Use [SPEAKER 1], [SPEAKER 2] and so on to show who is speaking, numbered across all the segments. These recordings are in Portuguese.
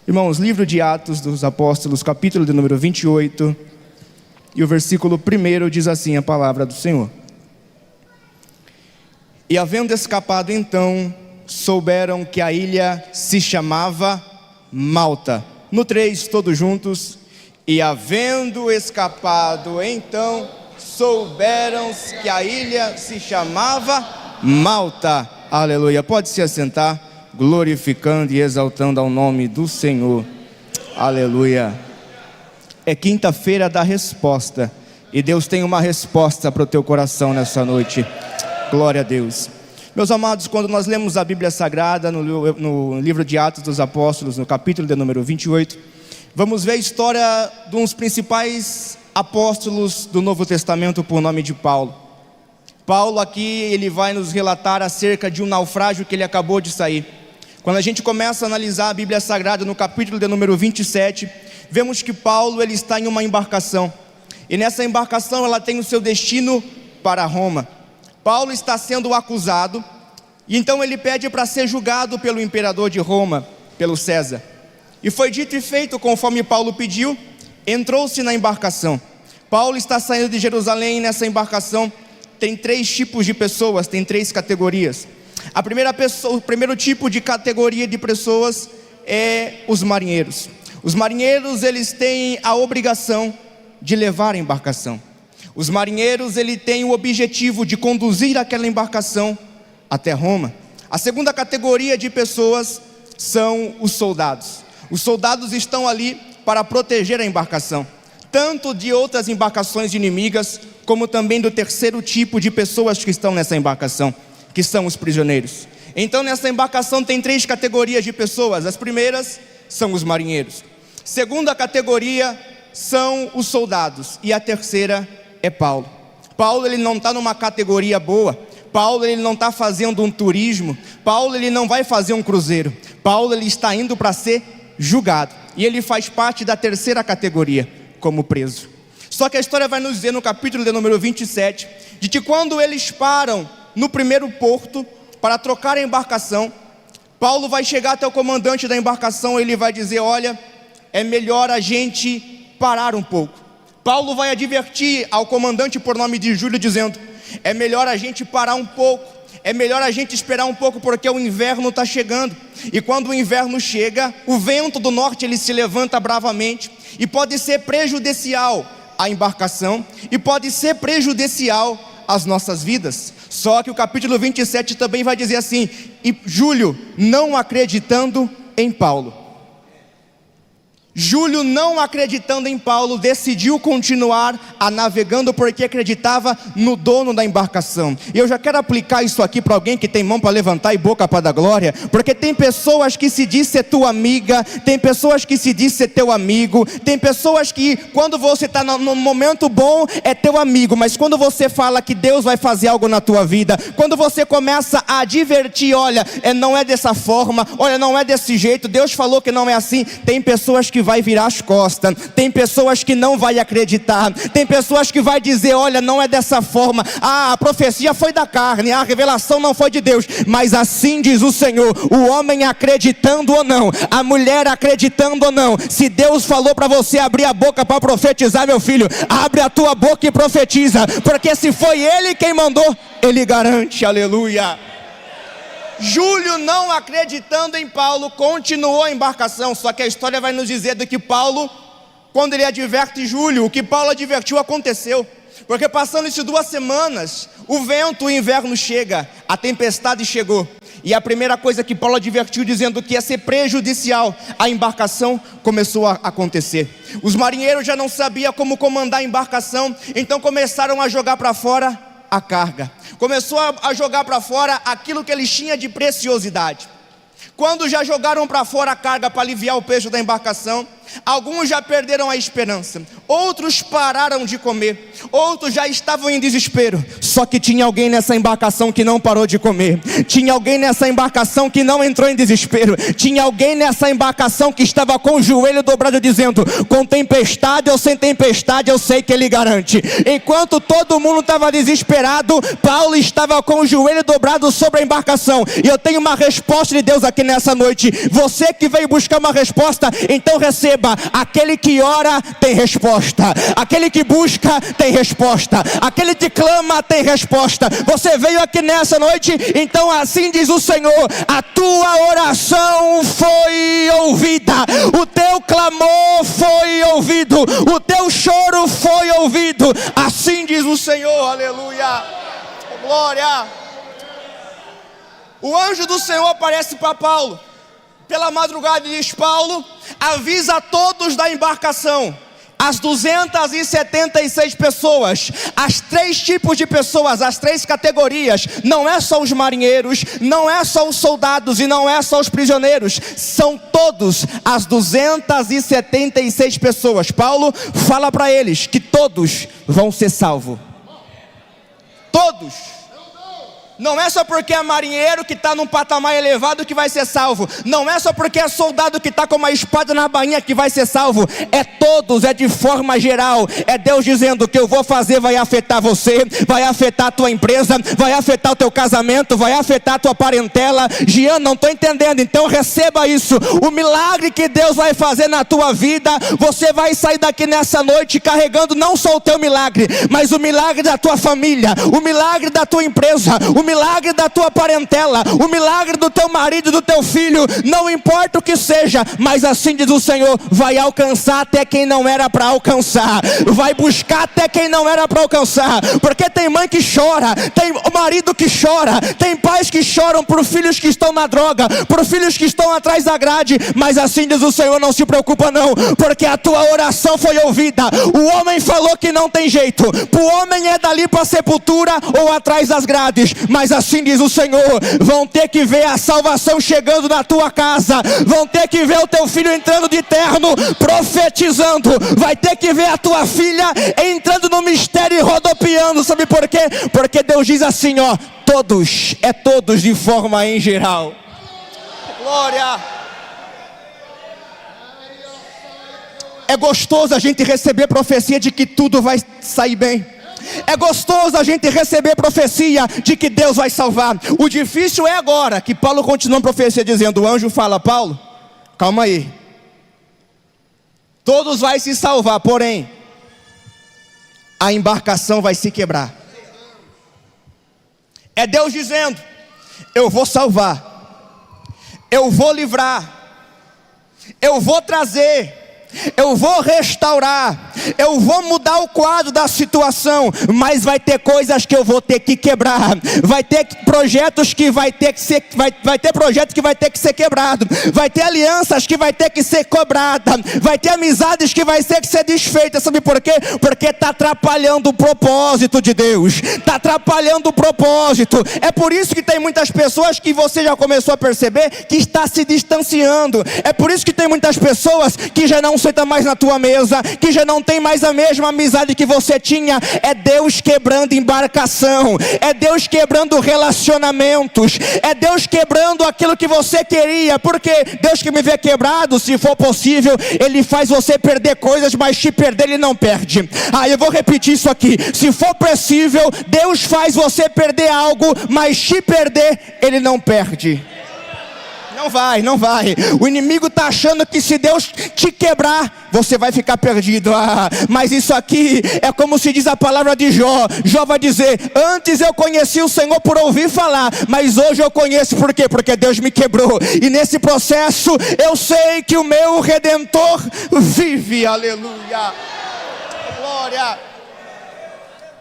[SPEAKER 1] Irmãos, livro de Atos dos Apóstolos, capítulo de número 28, e o versículo 1 diz assim a palavra do Senhor. E havendo escapado então, souberam que a ilha se chamava Malta. No 3, todos juntos. E havendo escapado então, souberam que a ilha se chamava Malta. Aleluia. Pode se assentar, glorificando e exaltando ao nome do Senhor. Aleluia. É quinta-feira da resposta, e Deus tem uma resposta para o teu coração nessa noite. Glória a Deus. Meus amados, quando nós lemos a Bíblia Sagrada no livro de Atos dos Apóstolos, no capítulo de número 28, vamos ver a história de um dos principais apóstolos do Novo Testamento por nome de Paulo. Paulo aqui, ele vai nos relatar acerca de um naufrágio que ele acabou de sair. Quando a gente começa a analisar a Bíblia Sagrada no capítulo de número 27, vemos que Paulo, ele está em uma embarcação. E nessa embarcação ela tem o seu destino para Roma. Paulo está sendo acusado, e então ele pede para ser julgado pelo imperador de Roma, pelo César. E foi dito e feito conforme Paulo pediu, entrou-se na embarcação. Paulo está saindo de Jerusalém, e nessa embarcação tem 3 tipos de pessoas, tem 3 categorias. O primeiro tipo de categoria de pessoas é os marinheiros. Os marinheiros, eles têm a obrigação de levar a embarcação. Os marinheiros, eles têm o objetivo de conduzir aquela embarcação até Roma. A segunda categoria de pessoas são os soldados. Os soldados estão ali para proteger a embarcação, tanto de outras embarcações inimigas, como também do terceiro tipo de pessoas que estão nessa embarcação, que são os prisioneiros. Então nessa embarcação tem 3 categorias de pessoas. As primeiras são os marinheiros, segunda categoria são os soldados, e a terceira é Paulo. Paulo, ele não está numa categoria boa. Paulo, ele não está fazendo um turismo. Paulo, ele não vai fazer um cruzeiro. Paulo, ele está indo para ser julgado, e ele faz parte da terceira categoria, como preso. Só que a história vai nos dizer no capítulo de número 27, de que quando eles param no primeiro porto para trocar a embarcação, Paulo vai chegar até o comandante da embarcação, e ele vai dizer: olha, é melhor a gente parar um pouco. Paulo vai advertir ao comandante por nome de Júlio, dizendo: é melhor a gente parar um pouco, é melhor a gente esperar um pouco, porque o inverno está chegando. E quando o inverno chega, o vento do norte, ele se levanta bravamente, e pode ser prejudicial à embarcação, e pode ser prejudicial às nossas vidas. Só que o capítulo 27 também vai dizer assim: e Júlio, não acreditando em Paulo, Júlio, não acreditando em Paulo, decidiu continuar a navegando, porque acreditava no dono da embarcação. E eu já quero aplicar isso aqui para alguém que tem mão para levantar e boca para dar glória, porque tem pessoas que se diz ser tua amiga, tem pessoas que se diz ser teu amigo, tem pessoas que quando você está no momento bom é teu amigo, mas quando você fala que Deus vai fazer algo na tua vida, quando você começa a advertir: olha, não é dessa forma, olha, não é desse jeito, Deus falou que não é assim, tem pessoas que vai virar as costas, tem pessoas que não vai acreditar, tem pessoas que vai dizer: olha, não é dessa forma, a profecia foi da carne, a revelação não foi de Deus. Mas assim diz o Senhor: o homem acreditando ou não, a mulher acreditando ou não, se Deus falou para você abrir a boca para profetizar, meu filho, abre a tua boca e profetiza, porque se foi Ele quem mandou, Ele garante. Aleluia. Júlio, não acreditando em Paulo, continuou a embarcação. Só que a história vai nos dizer do que Paulo, quando ele adverte Júlio, o que Paulo advertiu aconteceu. Porque passando-se 2 semanas, o vento, o inverno chega, a tempestade chegou. E a primeira coisa que Paulo advertiu, dizendo que ia ser prejudicial à embarcação, começou a acontecer. Os marinheiros já não sabiam como comandar a embarcação, então começaram a jogar para fora a carga. Começou a jogar para fora aquilo que eles tinham de preciosidade. Quando já jogaram para fora a carga para aliviar o peso da embarcação, Alguns já perderam a esperança, outros pararam de comer, outros já estavam em desespero. Só que tinha alguém nessa embarcação que não parou de comer, tinha alguém nessa embarcação que não entrou em desespero, tinha alguém nessa embarcação que estava com o joelho dobrado dizendo: com tempestade ou sem tempestade eu sei que Ele garante. Enquanto todo mundo estava desesperado, Paulo estava com o joelho dobrado sobre a embarcação. E eu tenho uma resposta de Deus aqui nessa noite. Você que veio buscar uma resposta, então receba. Aquele que ora tem resposta, aquele que busca tem resposta, aquele que clama tem resposta. Você veio aqui nessa noite, então assim diz o Senhor: a tua oração foi ouvida, o teu clamor foi ouvido, o teu choro foi ouvido. Assim diz o Senhor, aleluia, glória. O anjo do Senhor aparece para Paulo pela madrugada e diz: Paulo, avisa a todos da embarcação, as 276 pessoas, as 3 tipos de pessoas, as 3 categorias. Não é só os marinheiros, não é só os soldados e não é só os prisioneiros, são todos as 276 pessoas. Paulo fala para eles que todos vão ser salvos. Todos. Não é só porque é marinheiro que está num patamar elevado que vai ser salvo. Não é só porque é soldado que está com uma espada na bainha que vai ser salvo. É todos, é de forma geral. É Deus dizendo: o que eu vou fazer vai afetar você, vai afetar a tua empresa, vai afetar o teu casamento, vai afetar a tua parentela. Gian, não estou entendendo. Então receba isso. O milagre que Deus vai fazer na tua vida, você vai sair daqui nessa noite carregando não só o teu milagre, mas o milagre da tua família, o milagre da tua empresa, o milagre da tua parentela, o milagre do teu marido, do teu filho. Não importa o que seja, mas assim diz o Senhor: vai alcançar até quem não era para alcançar, vai buscar até quem não era para alcançar. Porque tem mãe que chora, tem marido que chora, tem pais que choram por filhos que estão na droga, por filhos que estão atrás da grade. Mas assim diz o Senhor: não se preocupa não, porque a tua oração foi ouvida. O homem falou que não tem jeito, para o homem é dali para a sepultura ou atrás das grades. Mas assim diz o Senhor: vão ter que ver a salvação chegando na tua casa, vão ter que ver o teu filho entrando de terno, profetizando, vai ter que ver a tua filha entrando no mistério e rodopiando. Sabe por quê? Porque Deus diz assim, ó: todos, é todos de forma em geral. Glória. É gostoso a gente receber profecia de que tudo vai sair bem. É gostoso a gente receber profecia de que Deus vai salvar. O difícil é agora que Paulo continua a profecia dizendo: o anjo fala: Paulo, calma aí, todos vai se salvar, porém a embarcação vai se quebrar. É Deus dizendo: eu vou salvar, eu vou livrar, eu vou trazer, eu vou restaurar, eu vou mudar o quadro da situação. Mas vai ter coisas que eu vou ter que quebrar, vai ter projetos que vai ter que ser, vai ter projetos que vai ter que ser quebrado, vai ter alianças que vai ter que ser cobrada, vai ter amizades que vai ter que ser desfeitas. Sabe por quê? Porque está atrapalhando o propósito de Deus, está atrapalhando o propósito. É por isso que tem muitas pessoas que você já começou a perceber que está se distanciando. É por isso que tem muitas pessoas que já não senta mais na tua mesa, que já não tem mais a mesma amizade que você tinha. É Deus quebrando embarcação, é Deus quebrando relacionamentos, é Deus quebrando aquilo que você queria. Porque Deus que me vê quebrado, se for possível, Ele faz você perder coisas, mas te perder Ele não perde. Eu vou repetir isso aqui: se for possível, Deus faz você perder algo, mas te perder Ele não perde. Não vai, não vai. O inimigo está achando que se Deus te quebrar, você vai ficar perdido. Mas isso aqui é como se diz a palavra de Jó. Jó vai dizer: antes eu conheci o Senhor por ouvir falar, mas hoje eu conheço. Por quê? Porque Deus me quebrou. E nesse processo eu sei que o meu Redentor vive. Aleluia. Glória.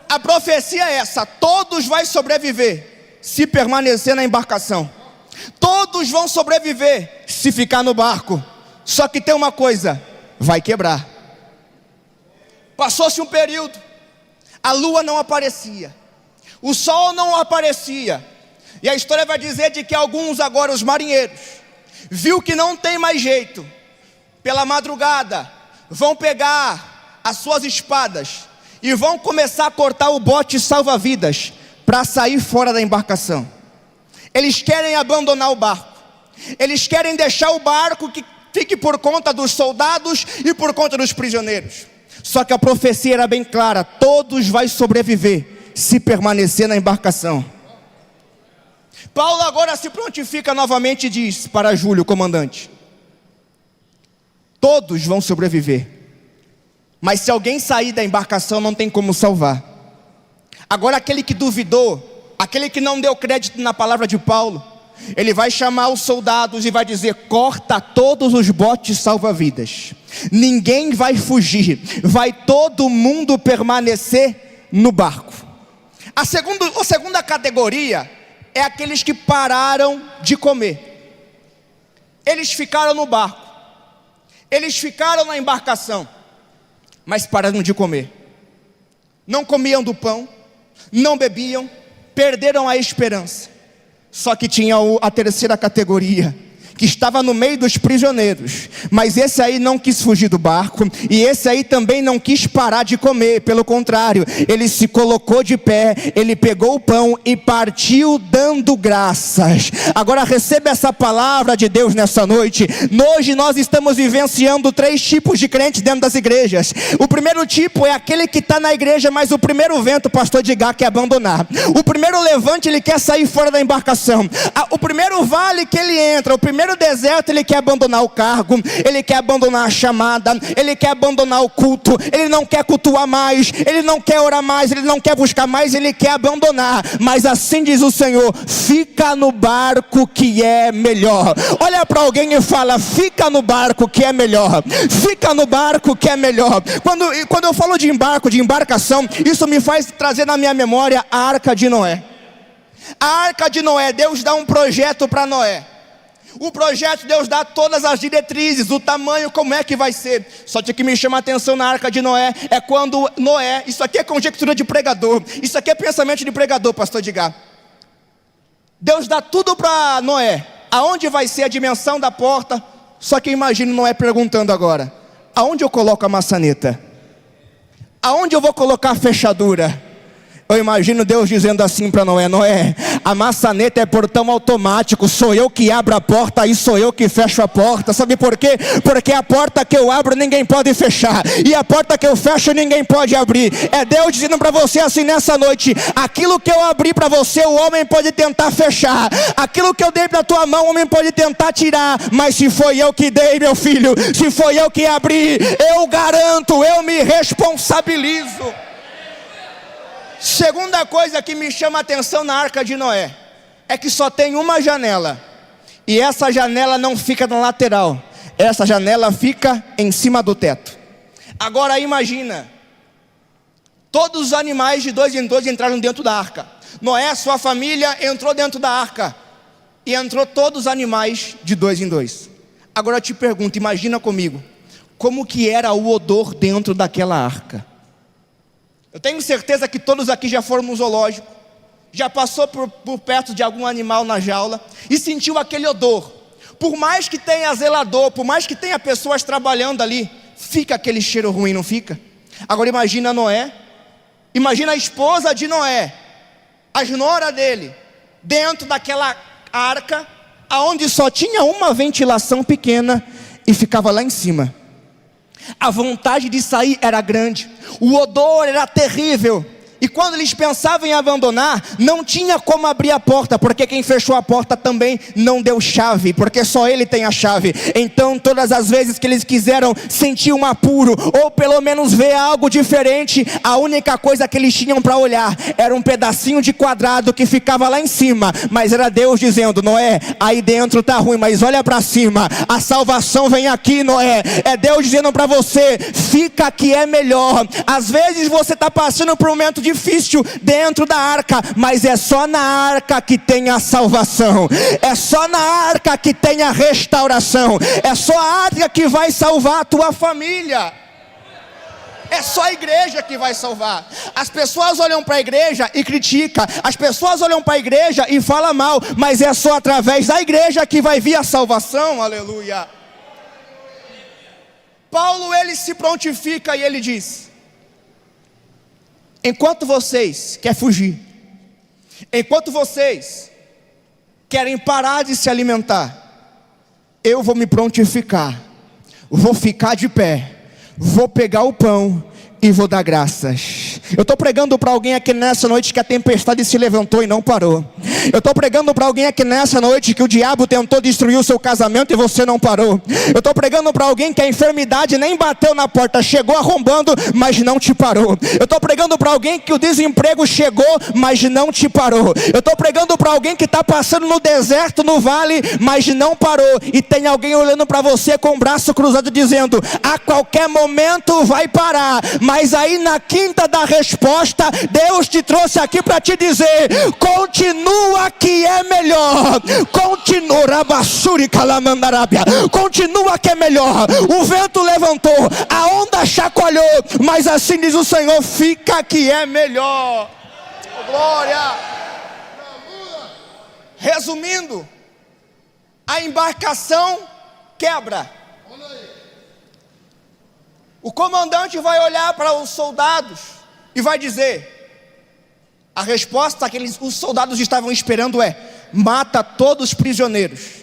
[SPEAKER 1] A profecia é essa: todos vão sobreviver se permanecer na embarcação. Todos vão sobreviver se ficar no barco. Só que tem uma coisa: vai quebrar. Passou-se um período, a lua não aparecia, o sol não aparecia, e a história vai dizer de que alguns, agora os marinheiros, viu que não tem mais jeito, pela madrugada, vão pegar as suas espadas e vão começar a cortar o bote salva-vidas para sair fora da embarcação. Eles querem abandonar o barco. Eles querem deixar o barco que fique por conta dos soldados e por conta dos prisioneiros. Só que a profecia era bem clara: todos vão sobreviver se permanecer na embarcação. Paulo agora se prontifica novamente e diz para Júlio, o comandante: todos vão sobreviver, mas se alguém sair da embarcação não tem como salvar. Agora aquele que duvidou, aquele que não deu crédito na palavra de Paulo, ele vai chamar os soldados e vai dizer: corta todos os botes salva-vidas, ninguém vai fugir, vai todo mundo permanecer no barco. A segunda categoria é aqueles que pararam de comer. Eles ficaram no barco, eles ficaram na embarcação, mas pararam de comer. Não comiam do pão, não bebiam, perderam a esperança. Só que tinha a terceira categoria, que estava no meio dos prisioneiros, mas esse aí não quis fugir do barco, e esse aí também não quis parar de comer. Pelo contrário, ele se colocou de pé, ele pegou o pão e partiu dando graças. Agora receba essa palavra de Deus nessa noite. Hoje nós estamos vivenciando 3 tipos de crentes dentro das igrejas. O primeiro tipo é aquele que está na igreja, mas o primeiro vento, o pastor Edgar, quer abandonar. O primeiro levante, ele quer sair fora da embarcação. O primeiro vale que ele entra, o primeiro deserto, ele quer abandonar o cargo, ele quer abandonar a chamada, ele quer abandonar o culto, ele não quer cultuar mais, ele não quer orar mais, ele não quer buscar mais, ele quer abandonar. Mas assim diz o Senhor: fica no barco que é melhor. Olha para alguém e fala: fica no barco que é melhor, fica no barco que é melhor. Quando eu falo de embarco, de embarcação, isso me faz trazer na minha memória a Arca de Noé. A Arca de Noé, Deus dá um projeto para Noé. O projeto, Deus dá todas as diretrizes, o tamanho, como é que vai ser. Só que me chama a atenção na Arca de Noé é quando Noé, isso aqui é conjectura de pregador, isso aqui é pensamento de pregador, pastor Edgar. Deus dá tudo para Noé, aonde vai ser a dimensão da porta. Só que imagine Noé perguntando agora: aonde eu coloco a maçaneta? Aonde eu vou colocar a fechadura? Eu imagino Deus dizendo assim para Noé: Noé, a maçaneta é portão automático, sou eu que abro a porta e sou eu que fecho a porta. Sabe por quê? Porque a porta que eu abro ninguém pode fechar, e a porta que eu fecho ninguém pode abrir. É Deus dizendo para você assim nessa noite: aquilo que eu abri para você, o homem pode tentar fechar, aquilo que eu dei para a tua mão, o homem pode tentar tirar, mas se foi eu que dei, meu filho, se foi eu que abri, eu garanto, eu me responsabilizo. Segunda coisa que me chama a atenção na Arca de Noé é que só tem uma janela, e essa janela não fica na lateral, essa janela fica em cima do teto. Agora imagina, todos os animais de 2 em 2 entraram dentro da arca. Noé, sua família, entrou dentro da arca, e entrou todos os animais de 2 em 2. Agora eu te pergunto, imagina comigo, como que era o odor dentro daquela arca? Eu tenho certeza que todos aqui já foram no zoológico, já passou por perto de algum animal na jaula e sentiu aquele odor. Por mais que tenha zelador, por mais que tenha pessoas trabalhando ali, fica aquele cheiro ruim, não fica? Agora imagina Noé, imagina a esposa de Noé, a nora dele, dentro daquela arca, aonde só tinha uma ventilação pequena e ficava lá em cima. A vontade de sair era grande, o odor era terrível, e quando eles pensavam em abandonar, não tinha como abrir a porta, porque quem fechou a porta também não deu chave, porque só ele tem a chave. Então todas as vezes que eles quiseram sentir um apuro, ou pelo menos ver algo diferente, a única coisa que eles tinham para olhar era um pedacinho de quadrado que ficava lá em cima, mas era Deus dizendo: Noé, aí dentro tá ruim, mas olha para cima, a salvação vem aqui, Noé. É Deus dizendo para você: fica que é melhor. Às vezes você está passando por um momento difícil dentro da arca, mas é só na arca que tem a salvação, é só na arca que tem a restauração, é só a arca que vai salvar a tua família. É só a igreja que vai salvar. As pessoas olham para a igreja e criticam, as pessoas olham para a igreja e falam mal, mas é só através da igreja que vai vir a salvação. Aleluia. Paulo, ele se prontifica e ele diz: enquanto vocês querem fugir, enquanto vocês querem parar de se alimentar, eu vou me prontificar, vou ficar de pé, vou pegar o pão e vou dar graças. Eu estou pregando para alguém aqui nessa noite que a tempestade se levantou e não parou. Eu estou pregando para alguém aqui nessa noite que o diabo tentou destruir o seu casamento e você não parou. Eu estou pregando para alguém que a enfermidade nem bateu na porta, chegou arrombando, mas não te parou. Eu estou pregando para alguém que o desemprego chegou, mas não te parou. Eu estou pregando para alguém que está passando no deserto, no vale, mas não parou. E tem alguém olhando para você com o braço cruzado dizendo: a qualquer momento vai parar. Mas aí na quinta da resposta, Deus te trouxe aqui para te dizer: continua que é melhor. Continua, Rabassuri Calamandarábia. Continua que é melhor. O vento levantou, a onda chacoalhou, mas assim diz o Senhor: fica que é melhor. Oh, glória. Resumindo, a embarcação quebra. O comandante vai olhar para os soldados e vai dizer: a resposta que os soldados estavam esperando é: mata todos os prisioneiros,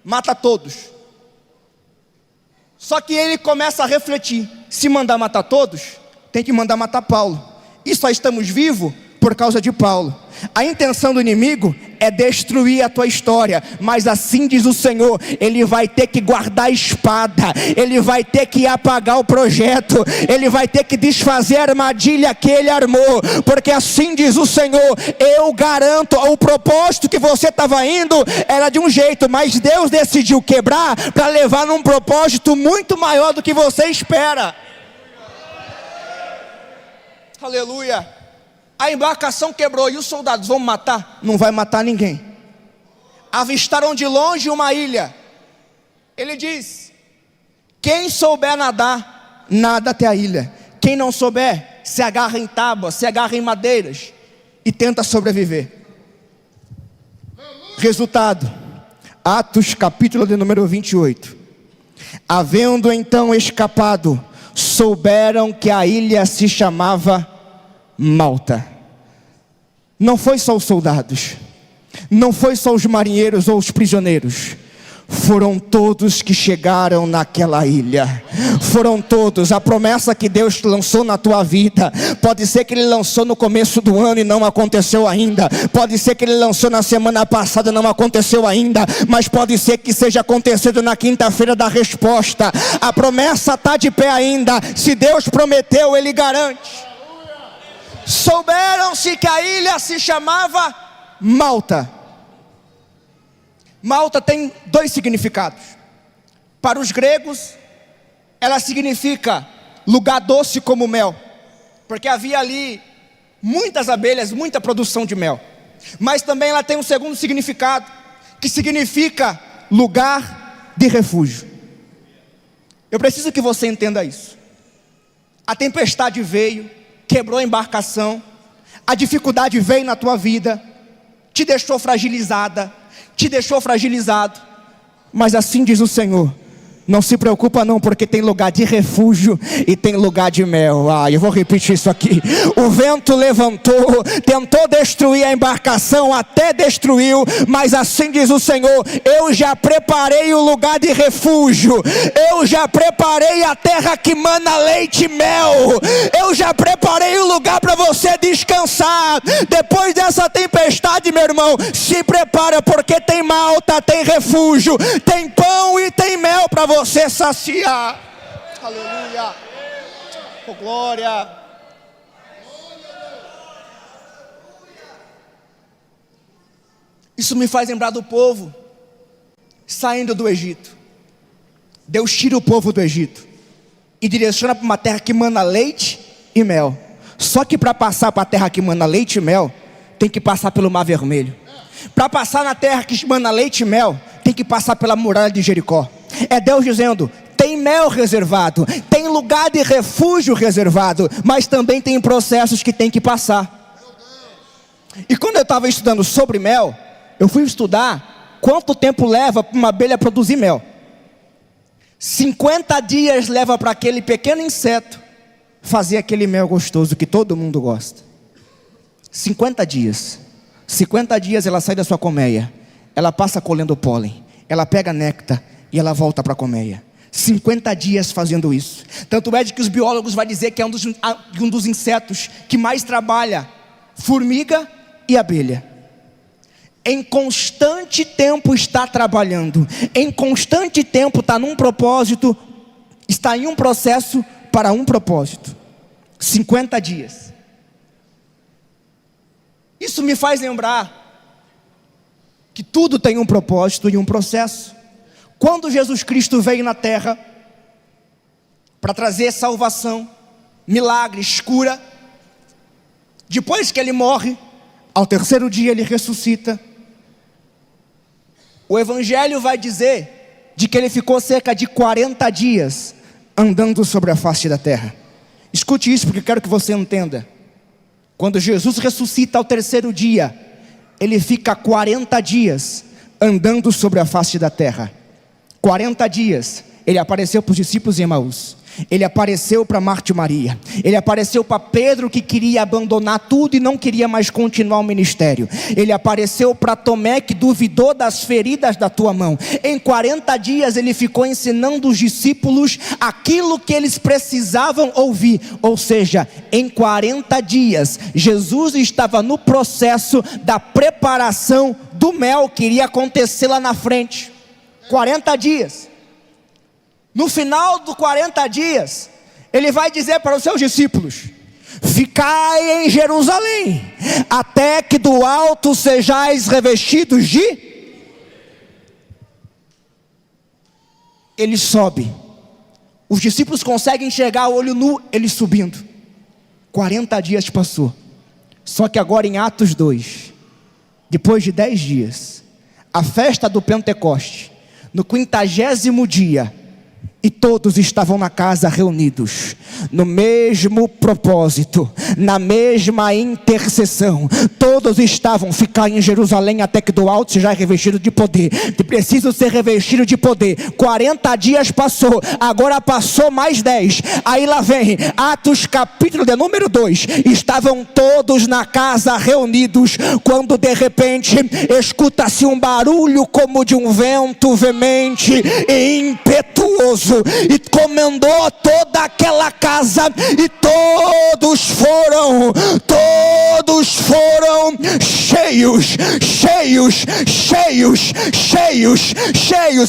[SPEAKER 1] mata todos. Só que ele começa a refletir: se mandar matar todos, tem que mandar matar Paulo, e só estamos vivos por causa de Paulo. A intenção do inimigo é destruir a tua história, mas assim diz o Senhor: ele vai ter que guardar a espada, ele vai ter que apagar o projeto, ele vai ter que desfazer a armadilha que ele armou, porque assim diz o Senhor: eu garanto, o propósito que você estava indo era de um jeito, mas Deus decidiu quebrar para levar num propósito muito maior do que você espera. Aleluia. A embarcação quebrou e os soldados vão matar? Não vai matar ninguém. Avistaram de longe uma ilha. Ele diz: quem souber nadar, nada até a ilha. Quem não souber, se agarra em tábuas, se agarra em madeiras e tenta sobreviver. Resultado, Atos capítulo de número 28. Havendo então escapado, souberam que a ilha se chamava Malta. Não foi só os soldados, não foi só os marinheiros ou os prisioneiros, foram todos que chegaram naquela ilha, foram todos. A promessa que Deus lançou na tua vida, pode ser que Ele lançou no começo do ano e não aconteceu ainda, pode ser que Ele lançou na semana passada e não aconteceu ainda, mas pode ser que seja acontecido na quinta-feira da resposta. A promessa está de pé ainda, se Deus prometeu, Ele garante. Souberam-se que a ilha se chamava Malta. Malta tem dois significados. Para os gregos, ela significa lugar doce como mel, porque havia ali muitas abelhas, muita produção de mel. Mas também ela tem um segundo significado, que significa lugar de refúgio. Eu preciso que você entenda isso. A tempestade veio, quebrou a embarcação, a dificuldade veio na tua vida, te deixou fragilizada, te deixou fragilizado, mas assim diz o Senhor: não se preocupa não, porque tem lugar de refúgio e tem lugar de mel. Eu vou repetir isso aqui. O vento levantou, tentou destruir a embarcação, até destruiu, mas assim diz o Senhor: eu já preparei o lugar de refúgio, eu já preparei a terra que mana leite e mel, eu já preparei o lugar para você descansar. Depois dessa tempestade, meu irmão, se prepara, porque tem Malta, tem refúgio, tem pão e tem mel para você saciar. Aleluia. Oh, glória. Isso me faz lembrar do povo saindo do Egito. Deus tira o povo do Egito e direciona para uma terra que mana leite e mel. Só que para passar para a terra que mana leite e mel, tem que passar pelo Mar Vermelho. Para passar na terra que mana leite e mel, tem que passar pela muralha de Jericó. É Deus dizendo: tem mel reservado, tem lugar de refúgio reservado, mas também tem processos que tem que passar. E quando eu estava estudando sobre mel, eu fui estudar quanto tempo leva para uma abelha produzir mel. 50 dias leva para aquele pequeno inseto fazer aquele mel gostoso que todo mundo gosta. 50 dias. 50 dias ela sai da sua colmeia, ela passa colhendo pólen, ela pega néctar e ela volta para a colmeia. 50 dias fazendo isso. Tanto é de que os biólogos vão dizer que é um dos insetos que mais trabalha formiga e abelha. Em constante tempo está trabalhando, em constante tempo está num propósito, está em um processo para um propósito. 50 dias. Isso me faz lembrar que tudo tem um propósito e um processo. Quando Jesus Cristo veio na terra para trazer salvação, milagres, cura, depois que ele morre, ao terceiro dia ele ressuscita. O Evangelho vai dizer de que ele ficou cerca de 40 dias andando sobre a face da terra. Escute isso porque eu quero que você entenda. Quando Jesus ressuscita ao terceiro dia, ele fica 40 dias andando sobre a face da terra. 40 dias ele apareceu para os discípulos em Emaús. Ele apareceu para Marta e Maria. Ele apareceu para Pedro, que queria abandonar tudo e não queria mais continuar o ministério. Ele apareceu para Tomé, que duvidou das feridas da tua mão. Em 40 dias ele ficou ensinando os discípulos aquilo que eles precisavam ouvir. Ou seja, em 40 dias Jesus estava no processo da preparação do mel que iria acontecer lá na frente. 40 dias. No final dos 40 dias, ele vai dizer para os seus discípulos: ficai em Jerusalém, até que do alto sejais revestidos de... Ele sobe. Os discípulos conseguem enxergar o olho nu, ele subindo. 40 dias passou. Só que agora em Atos 2, depois de 10 dias, a festa do Pentecoste, no 50º dia, e todos estavam na casa reunidos, no mesmo propósito, na mesma intercessão. Todos estavam, ficar em Jerusalém até que do alto seja revestido de poder. Preciso ser revestido de poder. 40 dias passou, agora passou mais 10. Aí lá vem Atos capítulo de número 2. Estavam todos na casa reunidos, quando de repente escuta-se um barulho como de um vento veemente e impetuoso, e comandou toda aquela casa, e todos foram cheios.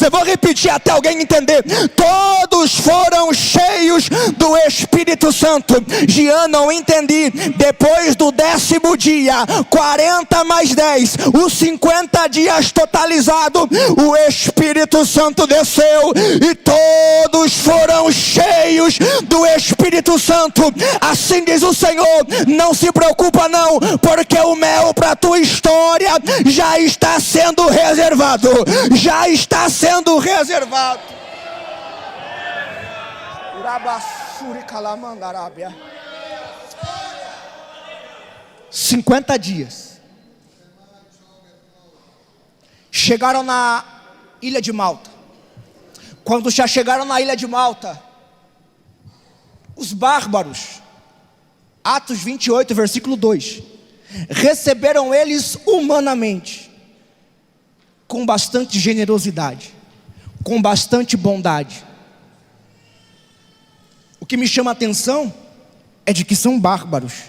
[SPEAKER 1] Eu vou repetir até alguém entender. Todos foram cheios do Espírito Santo. Jean, não entendi. Depois do 10º dia, 40 mais 10, os 50 dias totalizado, o Espírito Santo desceu e todos foram cheios do Espírito Santo. Assim diz o Senhor: não se preocupa não, porque o mel para a tua história já está sendo reservado. Já está sendo reservado. 50 dias. Chegaram na ilha de Malta. Quando já chegaram na ilha de Malta, os bárbaros, Atos 28, versículo 2, receberam eles humanamente, com bastante generosidade, com bastante bondade. O que me chama a atenção é de que são bárbaros.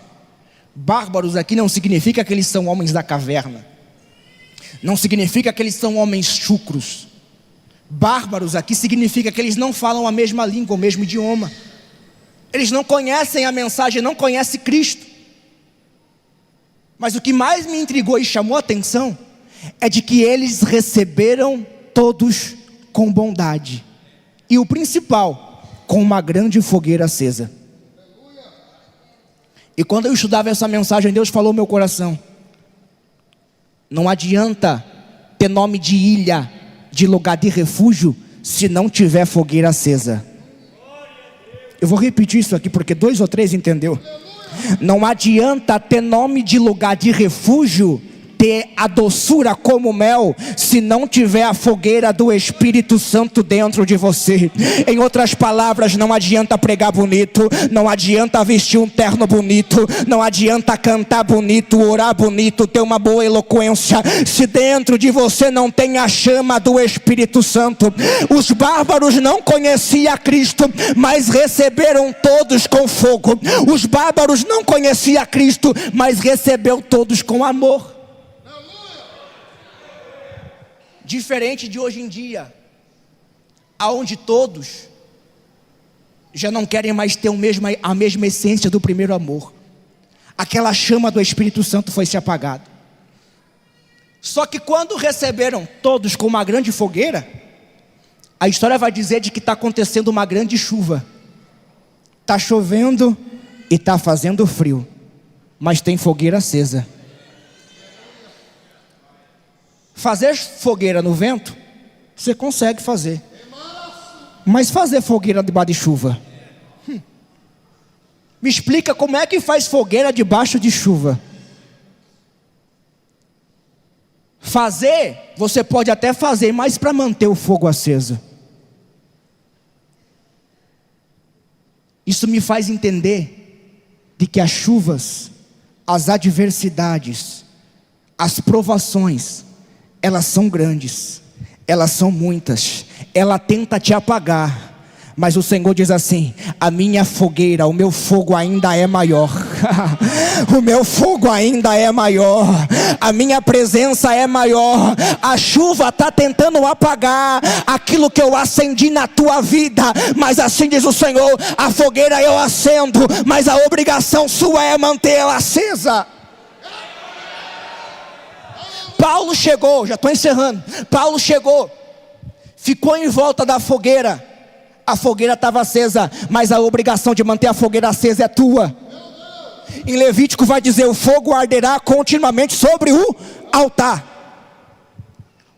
[SPEAKER 1] Bárbaros aqui não significa que eles são homens da caverna, não significa que eles são homens chucros. Bárbaros aqui significa que eles não falam a mesma língua, o mesmo idioma. Eles não conhecem a mensagem, não conhecem Cristo. Mas o que mais me intrigou e chamou a atenção é de que eles receberam todos com bondade. E o principal, com uma grande fogueira acesa. E quando eu estudava essa mensagem, Deus falou no meu coração: não adianta ter nome de ilha, de lugar de refúgio, se não tiver fogueira acesa. Eu vou repetir isso aqui porque 2 ou 3 entendeu. Não adianta ter nome de lugar de refúgio,
[SPEAKER 2] ter a doçura como mel se não tiver a fogueira do Espírito Santo dentro de você. Em outras palavras, não adianta pregar bonito, não adianta vestir um terno bonito, não adianta cantar bonito, orar bonito, ter uma boa eloquência, se dentro de você não tem a chama do Espírito Santo. Os bárbaros não conheciam Cristo, mas receberam todos com fogo. Os bárbaros não conheciam Cristo, mas recebeu todos com amor. Diferente de hoje em dia, aonde todos já não querem mais ter a mesma essência do primeiro amor. Aquela chama do Espírito Santo foi se apagada. Só que quando receberam todos com uma grande fogueira, a história vai dizer de que está acontecendo uma grande chuva. Está chovendo e está fazendo frio, mas tem fogueira acesa. Fazer fogueira no vento, você consegue fazer. Mas fazer fogueira debaixo de chuva? Me explica como é que faz fogueira debaixo de chuva. Fazer, você pode até fazer, mas para manter o fogo aceso. Isso me faz entender de que as chuvas, as adversidades, as provações, elas são grandes, elas são muitas, ela tenta te apagar, mas o Senhor diz assim: a minha fogueira, o meu fogo ainda é maior. O meu fogo ainda é maior, a minha presença é maior. A chuva está tentando apagar aquilo que eu acendi na tua vida, mas assim diz o Senhor: a fogueira eu acendo, mas a obrigação sua é manter ela acesa. Paulo chegou, já estou encerrando. Paulo chegou, ficou em volta da fogueira. A fogueira estava acesa, mas a obrigação de manter a fogueira acesa é tua. Em Levítico vai dizer: o fogo arderá continuamente sobre o altar.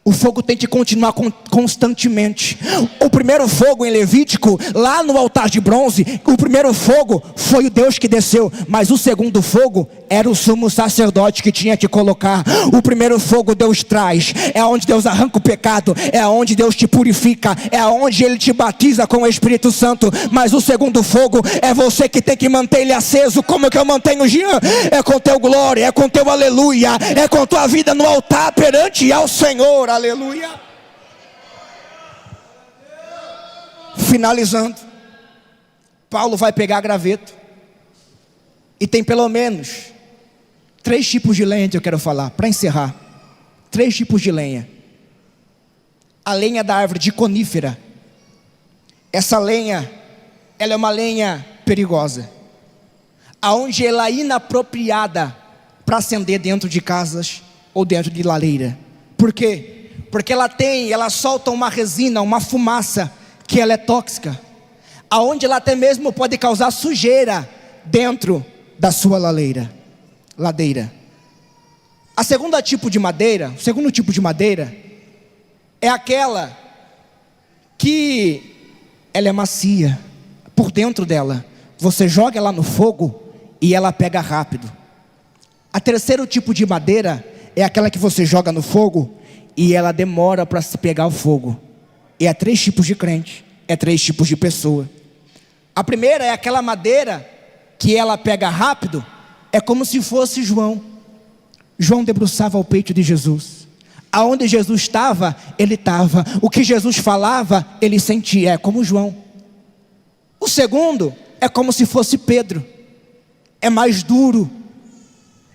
[SPEAKER 2] O fogo tem que continuar constantemente. O primeiro fogo em Levítico, lá no altar de bronze, o primeiro fogo foi o Deus que desceu, mas o segundo fogo era o sumo sacerdote que tinha que colocar. O primeiro fogo Deus traz, é onde Deus arranca o pecado, é onde Deus te purifica, é onde Ele te batiza com o Espírito Santo. Mas o segundo fogo é você que tem que manter ele aceso. Como que eu mantenho, Jean? É com teu glória, é com teu aleluia, é com tua vida no altar perante ao Senhor. Aleluia. Finalizando, Paulo vai pegar graveto, e tem pelo menos 3 tipos de lenha que eu quero falar, para encerrar. 3 tipos de lenha. A lenha da árvore de conífera. Essa lenha, ela é uma lenha perigosa, aonde ela é inapropriada para acender dentro de casas ou dentro de lareira. Por quê? Porque ela solta uma resina, uma fumaça, que ela é tóxica, aonde ela até mesmo pode causar sujeira dentro da sua ladeira. O segundo tipo de madeira é aquela que ela é macia por dentro dela. Você joga ela no fogo e ela pega rápido. O terceiro tipo de madeira é aquela que você joga no fogo e ela demora para se pegar o fogo. E é 3 tipos de crente, é 3 tipos de pessoa. A primeira é aquela madeira que ela pega rápido. É como se fosse João. João debruçava ao peito de Jesus. Aonde Jesus estava, ele estava. O que Jesus falava, ele sentia. É como João. O segundo é como se fosse Pedro. É mais duro.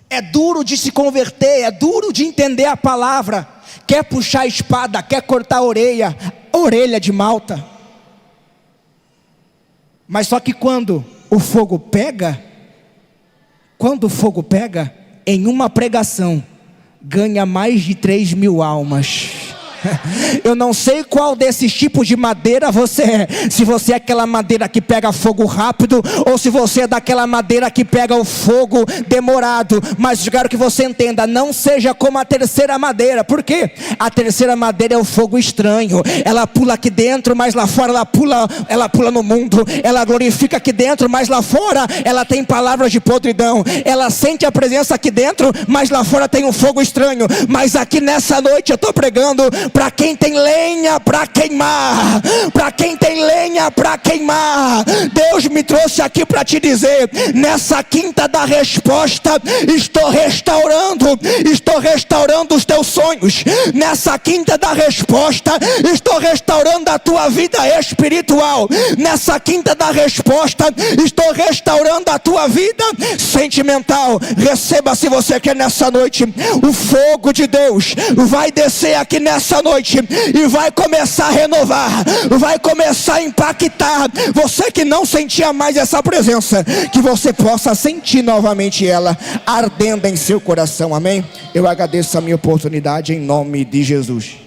[SPEAKER 2] É duro de se converter, é duro de entender a palavra. Quer puxar a espada, quer cortar a orelha de Malta. Mas só que quando o fogo pega, em uma pregação, ganha mais de 3.000 almas. Eu não sei qual desses tipos de madeira você é. Se você é aquela madeira que pega fogo rápido, ou se você é daquela madeira que pega o fogo demorado. Mas eu quero que você entenda, não seja como a terceira madeira. Por quê? A terceira madeira é o fogo estranho. Ela pula aqui dentro, mas lá fora ela pula no mundo. Ela glorifica aqui dentro, mas lá fora ela tem palavras de podridão. Ela sente a presença aqui dentro, mas lá fora tem um fogo estranho. Mas aqui nessa noite eu estou pregando para quem tem lenha para queimar. Para quem tem lenha para queimar. Deus me trouxe aqui para te dizer, nessa quinta da resposta, estou restaurando os teus sonhos. Nessa quinta da resposta, estou restaurando a tua vida espiritual. Nessa quinta da resposta, estou restaurando a tua vida sentimental. Receba, se você quer, nessa noite. O fogo de Deus vai descer aqui nessa noite e vai começar a renovar, vai começar a impactar. Você que não sentia mais essa presença, que você possa sentir novamente ela ardendo em seu coração. Amém? Eu agradeço a minha oportunidade em nome de Jesus.